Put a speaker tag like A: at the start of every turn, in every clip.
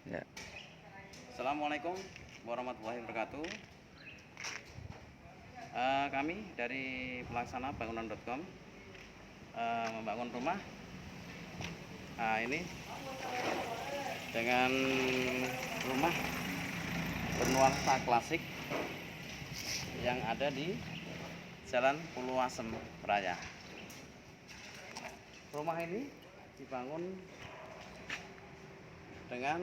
A: Ya.
B: Assalamualaikum warahmatullahi wabarakatuh. Kami dari pelaksana bangunan.com membangun rumah. Ini dengan rumah bernuansa klasik yang ada di Jalan Puluasem Raya. Rumah ini dibangun dengan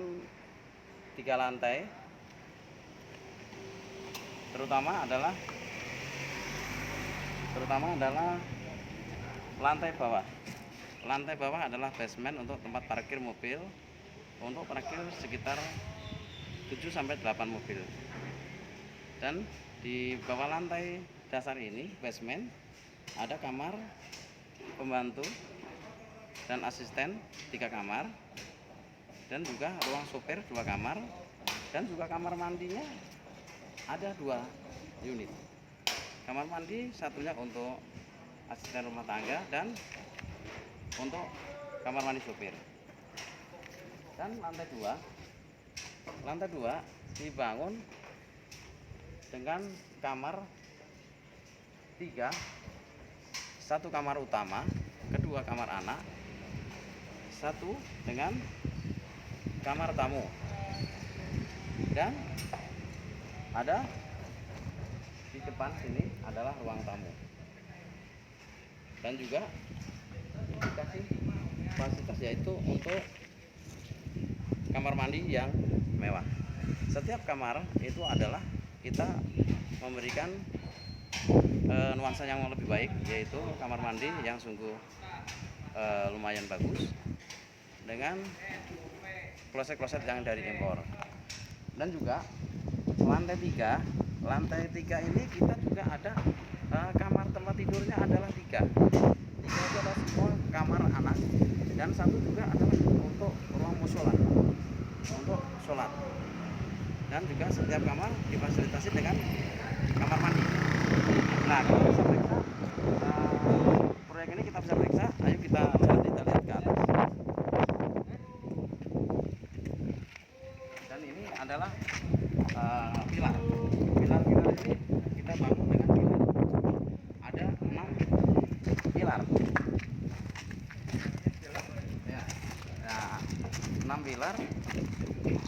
B: 3 lantai, terutama adalah lantai bawah. Lantai bawah adalah basement untuk tempat parkir mobil, untuk parkir sekitar 7-8 mobil. Dan di bawah lantai dasar ini, basement, ada kamar pembantu dan asisten 3 kamar, dan juga ruang sopir 2 kamar, dan juga kamar mandinya ada 2 unit. Kamar mandi satunya untuk asisten rumah tangga dan untuk kamar mandi sopir. Dan lantai 2 dibangun dengan kamar 3, 1 kamar utama, kedua kamar anak, 1 dengan kamar tamu, dan ada di depan sini adalah ruang tamu, dan juga dikasih fasilitas yaitu untuk kamar mandi yang mewah. Setiap kamar itu adalah kita memberikan nuansa yang lebih baik, yaitu kamar mandi yang sungguh lumayan bagus dengan kloset-kloset yang dari impor. Dan juga lantai 3 ini kita juga ada kamar tempat tidurnya adalah 3 itu adalah semua kamar anak, dan 1 juga adalah untuk ruang musola untuk sholat. Dan juga setiap kamar difasilitasi dengan kamar mandi. Nah, kita bisa periksa proyek ini, kita bisa periksa. Ayo kita lihat ke atas. Dan ini adalah pilar ini kita bangun dengan pilar. Ada 6 pilar ya. Nah, 6 pilar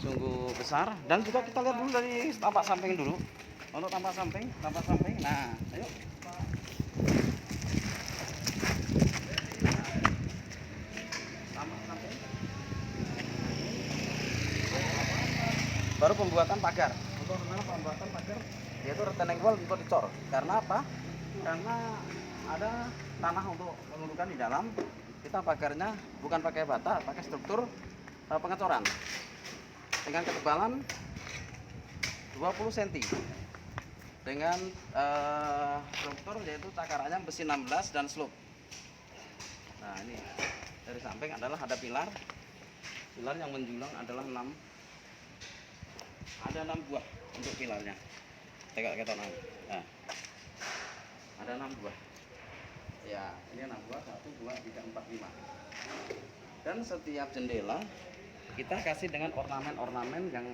B: sungguh besar. Dan juga kita lihat dulu dari tampak samping dulu. Untuk tampak samping. Nah, ayo. Tampak samping. Baru pembuatan pagar. Untuk pembuatan pagar yaitu retaining wall untuk dicor. Karena apa? Karena ada tanah untuk menurunkan di dalam. Kita pagarnya bukan pakai bata, pakai struktur pengecoran dengan ketebalan 20 cm dengan struktur yaitu cakarannya besi 16 dan slope. Nah, ini dari samping adalah ada pilar yang menjulang adalah 6. Ada 6 buah untuk pilarnya. Nah, ada 6 buah. Ya, ini 6 buah, 1, 2, 3, 4, 5. Dan setiap jendela kita kasih dengan ornamen-ornamen yang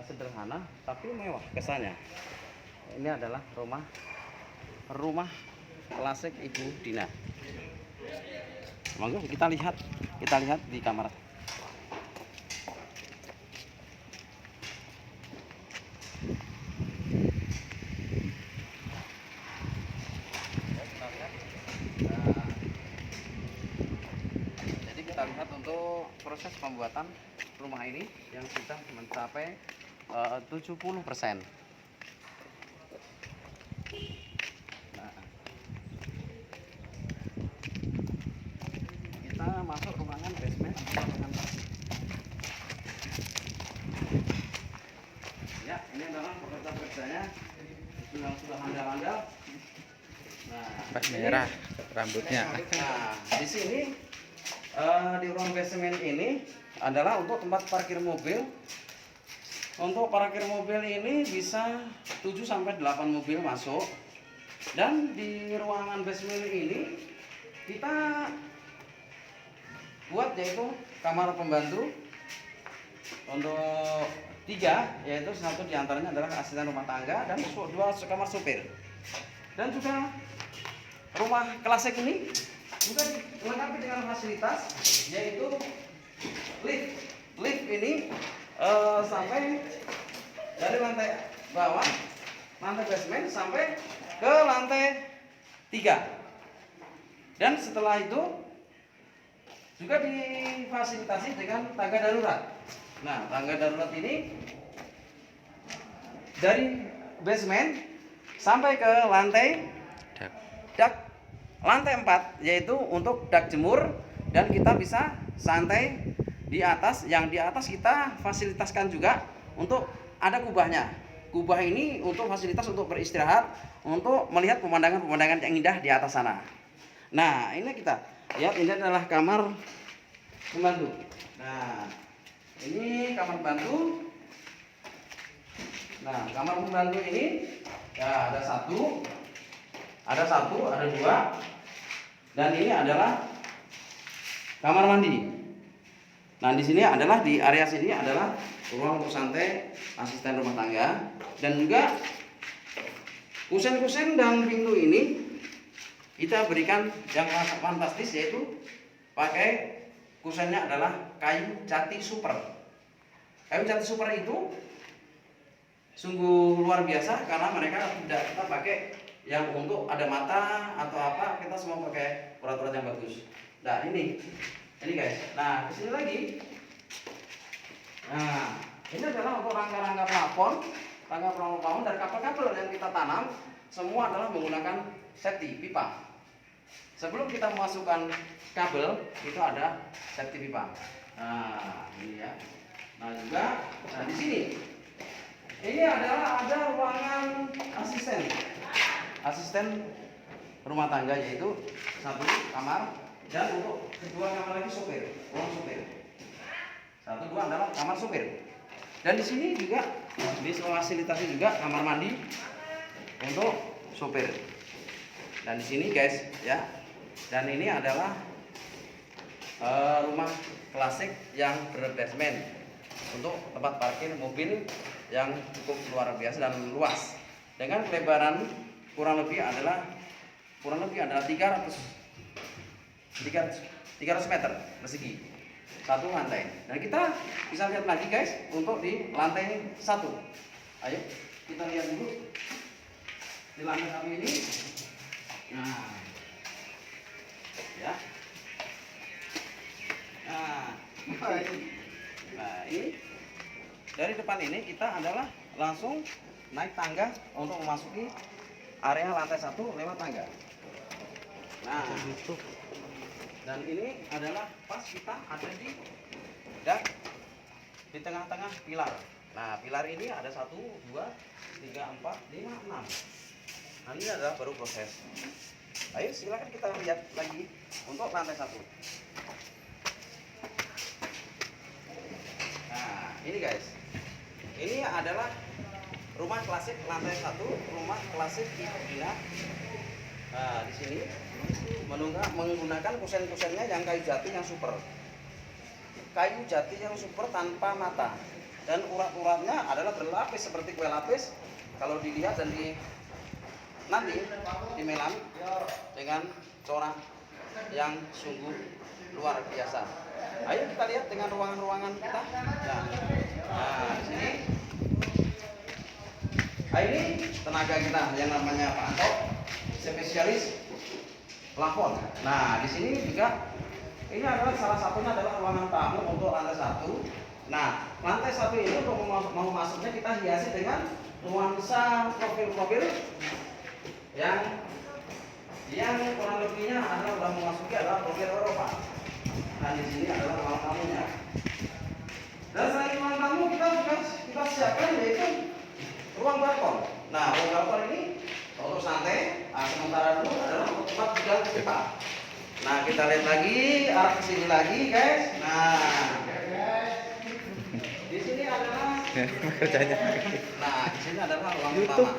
B: sederhana tapi mewah kesannya. Ini adalah rumah klasik Ibu Dina. Monggo kita lihat di kamar. Jadi kita lihat untuk proses pembuatan rumah ini yang sudah mencapai 70%. Nah, kita masuk ruangan basement atau ruangan pasti. Ya, ini adalah pekerja-pekerjanya yang sudah handal-handal. Nah,
A: Merah rambutnya.
B: Nah, di sini di ruang basement ini adalah untuk tempat parkir mobil. Untuk parkir mobil ini bisa 7-8 mobil masuk. Dan di ruangan basement ini kita buat yaitu kamar pembantu, untuk 3, yaitu satu diantaranya adalah asisten rumah tangga dan 2 kamar supir. Dan juga rumah klasik ini juga dilengkapi dengan fasilitas yaitu lift. Lift ini sampai dari lantai bawah, lantai basement sampai ke lantai 3. Dan setelah itu juga difasilitasi dengan tangga darurat. Nah, tangga darurat ini dari basement sampai ke lantai dak lantai 4, yaitu untuk dak jemur, dan kita bisa santai di atas. Yang di atas kita fasilitaskan juga untuk ada kubahnya. Kubah ini untuk fasilitas untuk beristirahat, untuk melihat pemandangan-pemandangan yang indah di atas sana. Nah, ini kita lihat, ini adalah kamar pembantu. Nah, ini kamar pembantu. Nah, kamar pembantu ini ya ada satu, ada 2, dan ini adalah kamar mandi. Nah, di sini adalah di area sini adalah ruang untuk santai asisten rumah tangga, dan juga kusen-kusen dan pintu ini kita berikan yang fantastis, yaitu pakai kusennya adalah kayu jati super. Kayu jati super itu sungguh luar biasa karena mereka tidak kita pakai yang untuk ada mata atau apa, kita semua pakai urat-urat yang bagus. Nah, ini guys. Nah, kesini lagi. Nah, ini adalah untuk rangka-rangka plafon, dari kabel-kabel yang kita tanam semua adalah menggunakan safety pipa. Sebelum kita memasukkan kabel, itu ada safety pipa. Nah, ini ya. Nah, juga di sini. Ini adalah ada ruangan asisten rumah tangga, yaitu 1 kamar, dan untuk 2 kamar lagi ruang supir. 1, 2 adalah kamar supir. Dan di sini juga difasilitasi juga kamar mandi untuk supir. Dan di sini guys ya. Dan ini adalah rumah klasik yang berbasement untuk tempat parkir mobil yang cukup luar biasa dan luas, dengan kelebaran kurang lebih adalah 300 meter persegi, 1 lantai. Dan kita bisa lihat lagi guys untuk di lantai 1. Ayo kita lihat dulu di lantai 1 ini. Nah, ya. Nah, ini dari depan ini kita adalah langsung naik tangga untuk memasuki area lantai 1 lewat tangga. Nah, dan ini adalah pas kita ada di dak di tengah-tengah pilar. Nah, pilar ini ada 1, 2, 3, 4, 5, 6. Nah, ini adalah baru proses. Ayo silakan kita lihat lagi untuk lantai 1. Nah, ini guys. Ini adalah rumah klasik lantai 1, rumah klasik Ibina. Nah, di sini menggunakan kusen-kusennya yang kayu jati yang super. Kayu jati yang super tanpa mata. Dan urat-uratnya adalah berlapis seperti kue lapis. Kalau dilihat dan nanti dimelam dengan corak yang sungguh luar biasa. Ayo kita lihat dengan ruangan-ruangan kita. Nah, di sini. Ini tenaga kita yang namanya Pak Anto, spesialis plafon. Nah, di sini juga ini adalah salah satunya adalah ruangan tamu untuk lantai 1. Nah, lantai 1 ini untuk mau masuknya kita hiasi dengan nuansa profil-profil yang kurang lebihnya adalah sudah memasuki adalah profil Eropa. Nah, di sini adalah ruang tamunya. Dan selain ruang tamu kita siapkan yaitu ruang balkon. Nah, ruang balkon ini untuk santai. Sementara dulu adalah untuk tempat tinggal kita. Nah, kita lihat lagi arah ke sini lagi, guys. Nah, di sini adalah kerjanya. Nah, di sini adalah ruang utama.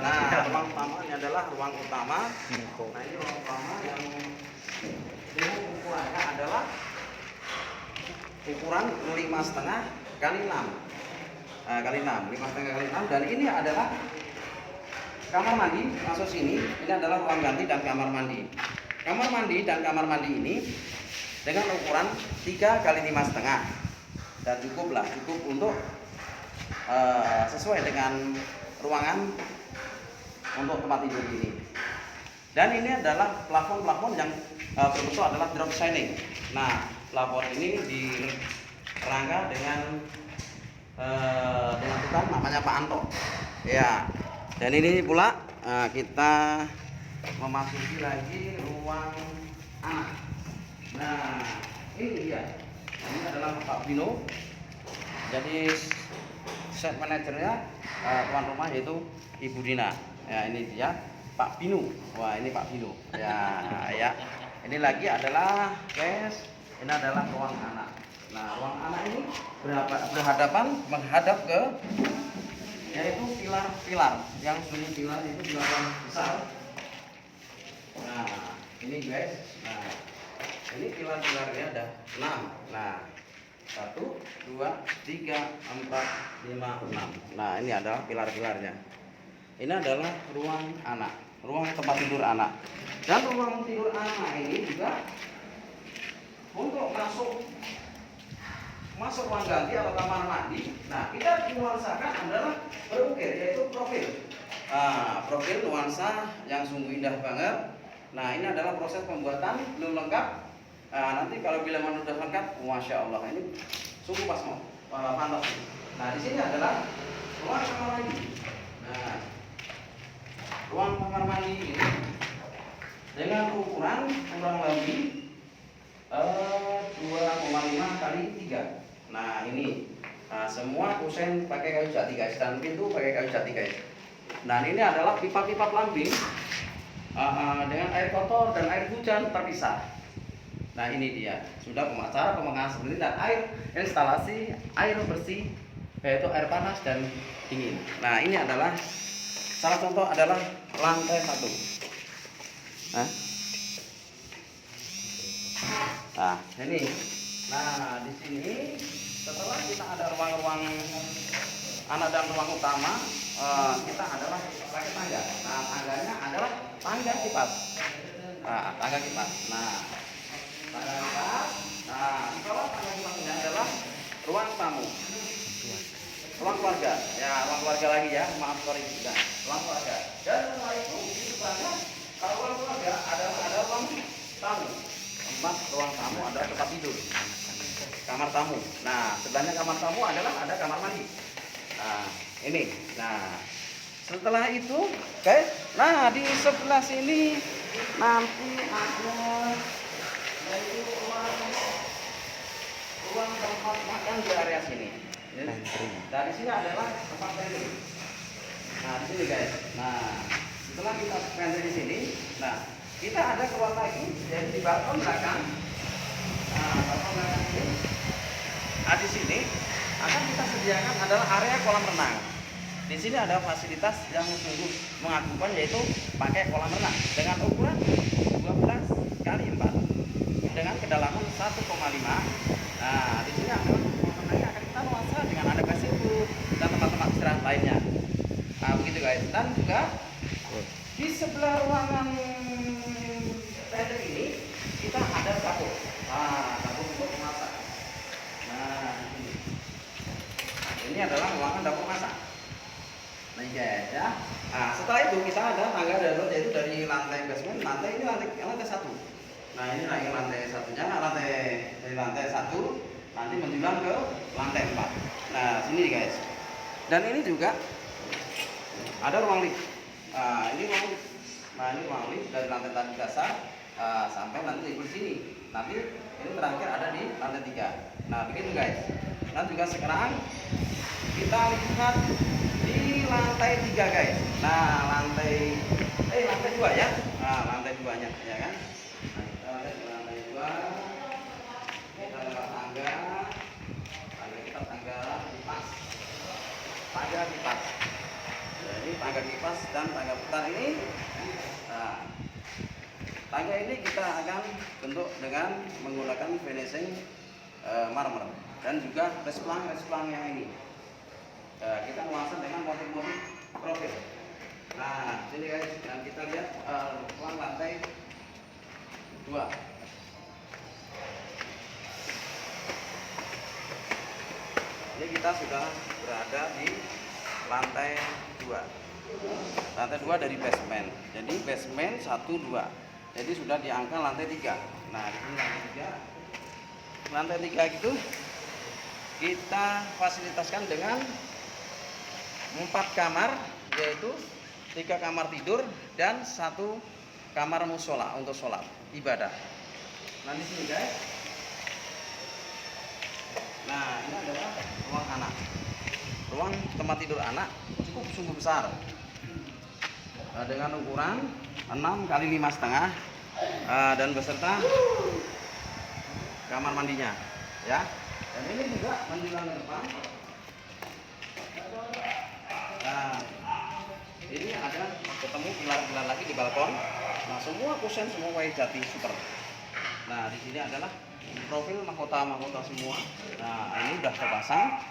B: Nah, ruang utama ini adalah ruang utama. Nah, ini ruang utama yang dengan ukurannya adalah ukuran 5,5 kali 6 kali 6, 5,5 kali 6. Dan ini adalah kamar mandi masuk sini. Ini adalah ruang ganti dan kamar mandi. Kamar mandi dan kamar mandi ini dengan ukuran 3 kali 5,5 dan cukup untuk sesuai dengan ruangan untuk tempat tidur ini. Dan ini adalah plafon yang berbentuk adalah drop ceiling. Nah, plafon ini dirangka dengan tukang namanya Pak Anto. Ya. Dan ini pula kita memasuki lagi ruang anak. Nah, ini dia. Ini adalah Pak Bino. Jadi set manajernya tuan rumah yaitu Ibu Dina. Ya, ini dia Pak Bino. Wah, ini Pak Bino. Ya, ya. Ini lagi adalah guys, ini adalah ruang anak. Nah, ruang anak ini menghadap ke yaitu pilar-pilar yang sunyi pilar itu pilar yang besar. Nah, ini guys. Nah, ini pilar-pilarnya ada 6. Nah, 1, 2, 3, 4, 5, 6. Nah, ini adalah pilar-pilarnya. Ini adalah ruang anak, ruang tempat tidur anak. Dan ruang tidur anak ini juga untuk masuk ruang ganti atau kamar mandi. Nah, kita nuansakan adalah berukir, yaitu profil. Profil nuansa yang sungguh indah banget. Nah, ini adalah proses pembuatan belum lengkap. Nanti kalau bila mana sudah lengkap, masya Allah, ini sungguh pantas. Nah, di sini adalah ruang kamar mandi. Nah, ruang kamar mandi ini dengan ukuran kurang lebih 2,5 kali 3. Nah, ini semua kusen pakai kayu jati guys, dan pintu pakai kayu jati guys. Dan ini adalah pipa-pipa plumbing dengan air kotor dan air hujan terpisah. Nah, ini dia sudah cara pemasangan seperti ini, dan air instalasi air bersih yaitu air panas dan dingin. Nah, ini adalah salah contoh adalah lantai 1. Nah, ini. Nah, di sini setelah kita ada ruang-ruang anak dan ruang utama, kita adalah pakai tangga. Nah, tangganya adalah tangga kipas. Nah, tangga kipas. Nah, tangga kipas. Nah, kalau tangga kipas ini adalah ruang tamu, ruang keluarga. Ya, ruang keluarga lagi ya. Maaf sorry juga. Ruang keluarga. Dan setelah itu di sebelahnya kalau ruang keluarga ada ruang tamu. Tempat ruang tamu adalah tempat tidur. Kamar tamu. Nah, sebelahnya kamar tamu adalah ada kamar mandi. Nah, ini. Nah, setelah itu, guys, nah di sebelah sini nanti ada yaitu ruang tempat makan di area sini. Dari sini adalah tempat pantry. Nah, di sini guys. Nah, setelah kita pantry di sini, nah kita ada keluar lagi, jadi di balkon belakang. Nah, balkon belakang ini. Nah, di sini akan kita sediakan adalah area kolam renang. Di sini ada fasilitas yang sungguh mengagumkan, yaitu pakai kolam renang dengan ukuran 12 kali 4 dengan kedalaman 1,5. Nah, di sini adalah kolam renangnya akan kita nuansa dengan ada basiku dan tempat-tempat istirahat lainnya. Nah, begitu guys. Dan juga di sebelah ruangan pantry ini kita ada dapur. Nah, dapur untuk memasak. Nah, ini adalah ruangan dapur masak. Nah, guys ya. Nah, setelah itu kita ada tangga darurat, yaitu dari lantai basement, lantai 1. Nah, ini lagi lantai satunya, dari lantai 1 nanti menjulang ke lantai 4. Nah, sini guys. Dan ini juga ada ruang lift. Ini ruang lift. Nah, ini ruang lift dari lantai tadi dasar sampai nanti di sini. Nanti ini terakhir ada di lantai 3. Nah, begitu guys. Dan juga sekarang kita lihat di lantai 3 guys. Nah, lantai 2 ya. Nah, lantai 2-nya ya kan. Nah, kita lihat di lantai 2. Kita lewat tangga kita tangga kipas. Tangga kipas. Jadi tangga kipas dan tangga putar ini. Nah, tangga ini kita akan bentuk dengan menggunakan finishing marmer, dan juga resplang yang ini. Kita memasang dengan motif-motif profil. Nah, sini guys, dan kita lihat ruang lantai 2. Ini kita sudah berada di lantai 2. Lantai 2 dari basement. Jadi basement 1, 2. Jadi sudah diangkat lantai 3. Nah, ini lantai 3. Lantai 3 itu kita fasilitaskan dengan 4 kamar, yaitu 3 kamar tidur dan 1 kamar musola untuk sholat ibadah. Nah, di sini guys. Nah, ini adalah ruang anak. Ruang tempat tidur anak cukup sungguh besar. Dengan ukuran 6 kali 5,5 dan beserta kamar mandinya, ya. Dan ini juga menjulang ke depan. Nah, ini ada ketemu pilar-pilar lagi di balkon. Nah, semua kusen semua kayu jati super. Nah, di sini adalah profil mahkota semua. Nah, ini udah terpasang.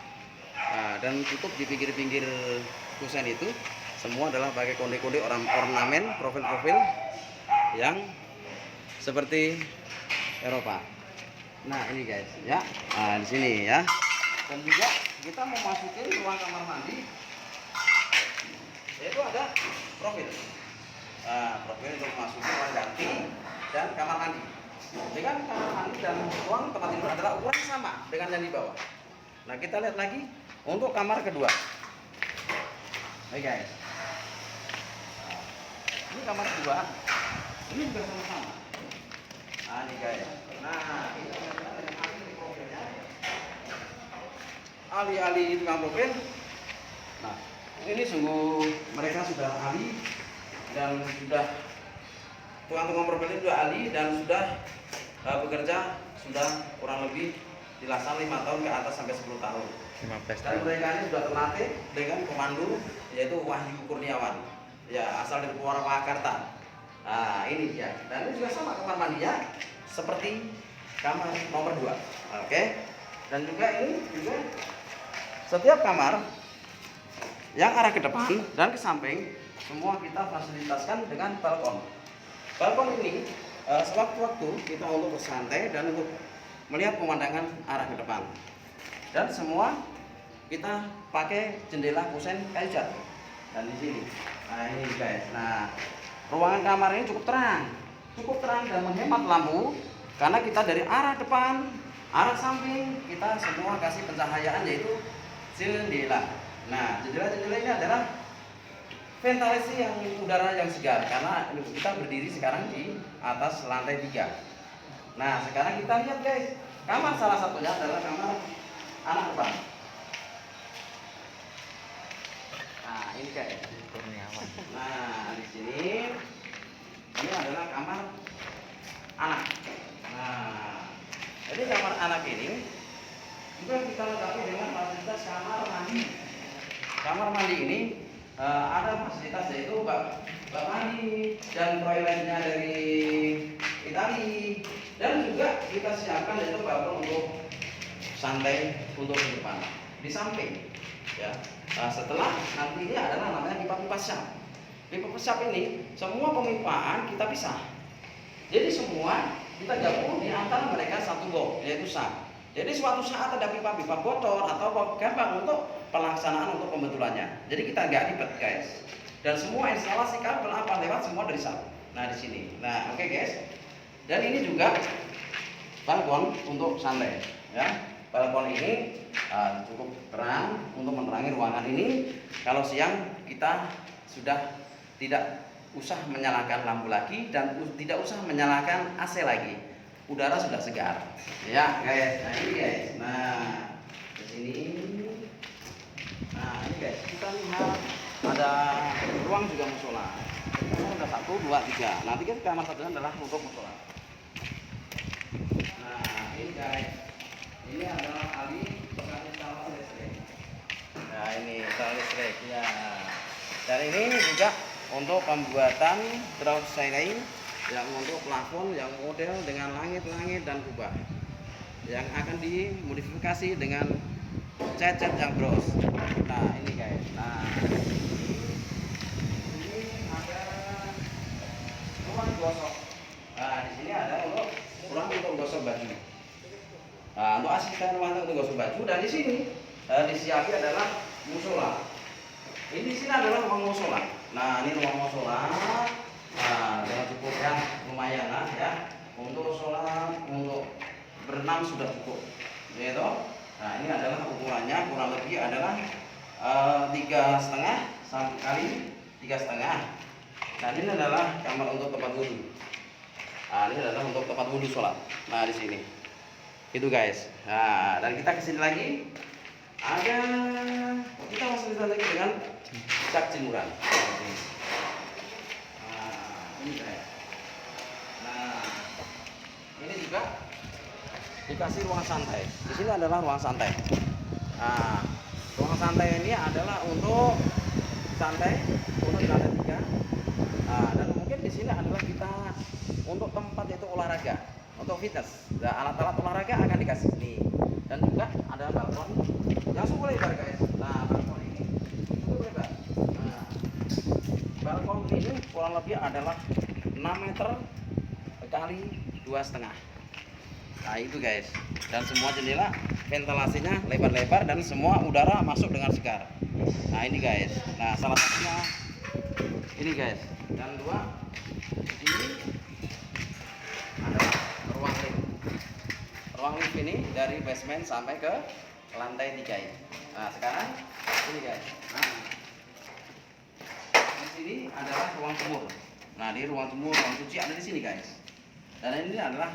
B: Nah, dan tutup di pinggir-pinggir kusen itu semua adalah pakai konde-konde ornamen profil-profil yang seperti Eropa. Nah, ini guys, ya. Nah, di sini ya. Dan juga kita mau masukin ruang kamar mandi, yaitu ada profil. Profil untuk masukin ruang ganti dan kamar mandi. Dengan kamar mandi dan ruang tempat tidur adalah ukuran sama dengan yang di bawah. Nah, kita lihat lagi untuk kamar kedua. Oke guys. Ini kamar kedua. Ini juga sama-sama. Nah, ini guys. Nah, ini ahli-ahli tukang profil. Nah, ini sungguh mereka sudah ahli dan sudah tukang profil itu sudah ahli dan sudah bekerja sudah kurang lebih dilaksanakan 5 tahun ke atas sampai 10 tahun.
A: 15
B: Dan
A: tahun.
B: mereka ini sudah terlatih dengan komando, yaitu Wahyu Kurniawan, ya, asal dari Purwakarta. Nah, ini dia. Dan ini juga sama kamar mandinya seperti kamar nomor 2. Oke. Dan juga ini juga setiap kamar yang arah ke depan dan ke samping semua kita fasilitaskan dengan balkon. Balkon ini sewaktu-waktu kita untuk bersantai dan untuk melihat pemandangan arah ke depan. Dan semua kita pakai jendela kusen kayu jati. Dan di sini, nah ini guys. Nah, ruangan kamar ini cukup terang dan menghemat lampu karena kita dari arah depan, arah samping kita semua kasih pencahayaan yaitu jendela. Nah, jendela ini adalah ventilasi yang udara yang segar karena kita berdiri sekarang di atas lantai 3. Nah, sekarang kita lihat guys, kamar salah satunya adalah kamar anak depan. Nah, ini guys. Nah, di sini ini adalah kamar anak. Nah, jadi kamar anak ini juga kita lengkapi dengan fasilitas kamar mandi. Kamar mandi ini ada fasilitas yaitu bak mandi dan toiletnya dari Itali, dan juga kita siapkan yaitu balkon untuk santai untuk di depan di samping, ya. Nah, setelah nanti ini adalah namanya pipa-pipa syap. Pipa-pipa syap ini semua pemipaan kita pisah, jadi semua kita gabung di antara mereka satu box yaitu syap. Jadi suatu saat ada pipa-pipa bocor atau gampang untuk pelaksanaan untuk pembetulannya. Jadi kita nggak ribet guys. Dan semua instalasi kabel apa lewat semua dari satu. Nah, di sini. Nah, oke guys. Dan ini juga balkon untuk santai, ya. Balkon ini cukup terang untuk menerangi ruangan ini. Kalau siang kita sudah tidak usah menyalakan lampu lagi dan tidak usah menyalakan AC lagi. Udara sudah segar, ya guys. Nah, ini guys. Nah, di sini. Nah, ini guys, kita lihat ada ruang juga musola. Ada 1, 2, 3. Nanti kan kamar satunya adalah untuk musola. Nah, ini guys, ini adalah ahli instalasi listrik. Nah, ini instalasi listrik, ya. Dan ini juga untuk pembuatan draft ceiling yang untuk plafon yang model dengan langit-langit dan kubah. yang akan dimodifikasi dengan cat yang bros. Nah ini guys, nah ini ada ruang gosok. Nah di sini ada ruang untuk gosok baju. Nah untuk asisten ruang untuk gosok baju, dan di sini disiapkan adalah musola. Ini di sini adalah ruang musola. Nah ini ruang musola. Nah dengan cukup yang lumayan lah ya, untuk sholat, untuk berenang sudah cukup, gitu. Nah ini adalah ukurannya kurang lebih adalah 3,5 kali 3,5. Nah ini adalah kamar untuk tempat wudhu. Nah ini adalah untuk tempat wudhu sholat. Nah di sini, itu guys. Nah dan kita kesini lagi, ada kita masuk lagi dengan cat jemuran. Ini guys. Nah ini juga dikasih ruang santai. Di sini adalah ruang santai. Nah, ruang santai ini adalah untuk santai, untuk di lantai 3. Nah, dan mungkin di sini adalah kita untuk tempat itu olahraga, untuk fitness. Nah, alat-alat olahraga akan dikasih sini. Dan juga ada balkon yang cukup lebar guys. Nah, balkon ini cukup lebar. Nah, balkon ini kurang lebih adalah 6 meter kali 2,5. Nah itu guys, dan semua jendela ventilasinya lebar-lebar dan semua udara masuk dengan segar. Nah ini guys, nah salah satunya ini guys, dan dua ini adalah ruang lift. Ruang lift ini dari basement sampai ke lantai 3 ini. Nah sekarang ini guys, nah di sini adalah ruang jemur. Nah di ruang jemur, ruang cuci ada di sini guys. Dan ini adalah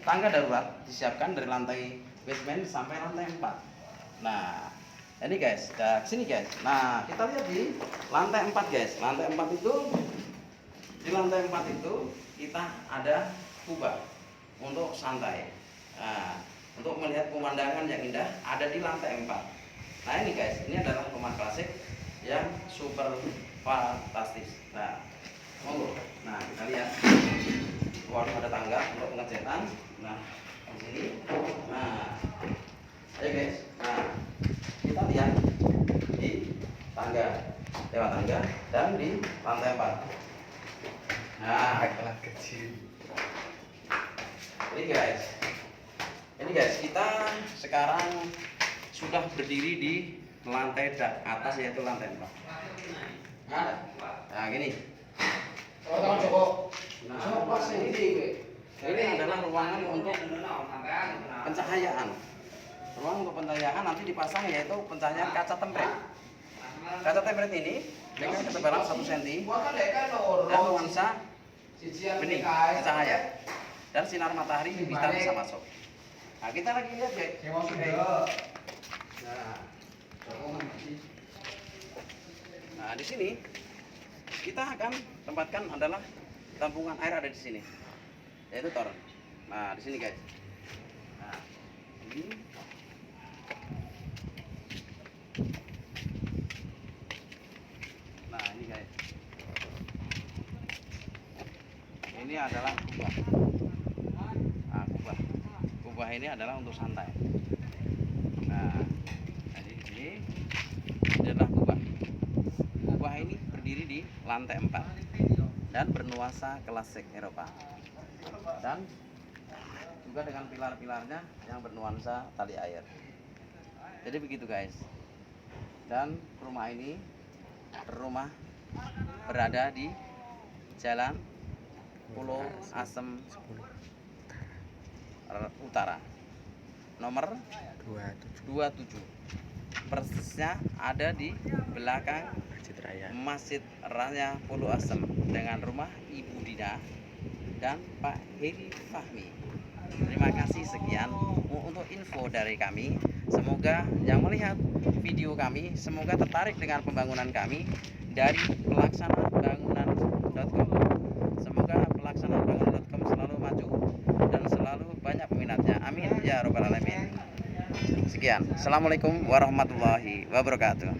B: tangga darurat disiapkan dari lantai basement sampai lantai 4. Nah, ini guys, ke sini guys. Nah, kita lihat di lantai 4 guys. Lantai 4 itu, di lantai 4 itu kita ada kubah untuk santai. Nah, untuk melihat pemandangan yang indah ada di lantai 4. Nah, ini guys, ini adalah rumah klasik yang super fantastis. Nah, monggo. Nah, kita lihat. Waduh, ada tangga untuk pengecetan. Nah, di sini. Nah, ayo guys. Nah, kita lihat di tangga, lewat tangga dan di lantai 4. Nah, kelas kecil. Ini guys, kita sekarang sudah berdiri di lantai atas, yaitu lantai 4. Nah, gini. Nah, ini adalah ruangan untuk pencahayaan. Ruang untuk pencahayaan nanti dipasang yaitu pencahayaan kaca tempret. Kaca tempret ini dengan ketebalan 1 cm dan nuansa bening cahaya dan sinar matahari bisa masuk. Nah, kita lagi lihat ya. Nah, di sini kita akan tempatkan adalah tampungan air ada di sini, yaitu toren. Nah, di sini guys. Nah, ini. Nah, ini guys. Ini adalah kubah. Nah, kubah ini adalah untuk santai. Nah, jadi di sini ini adalah kubah. Kubah ini berdiri di lantai 4 dan bernuansa klasik Eropa, dan juga dengan pilar-pilarnya yang bernuansa tali air. Jadi begitu guys. Dan rumah ini berada di Jalan Pulau Asem Utara nomor 27. Persisnya ada di belakang Masjid Raya Pulau Asem dengan rumah Ibu Dina dan Pak Heri Fahmi. Terima kasih, sekian untuk info dari kami. Semoga yang melihat video kami semoga tertarik dengan pembangunan kami dari pelaksanaabangunan.com. Semoga pelaksanaabangunan.com selalu maju dan selalu banyak peminatnya. Amin ya robbal alamin. Sekian. Assalamualaikum warahmatullahi wabarakatuh.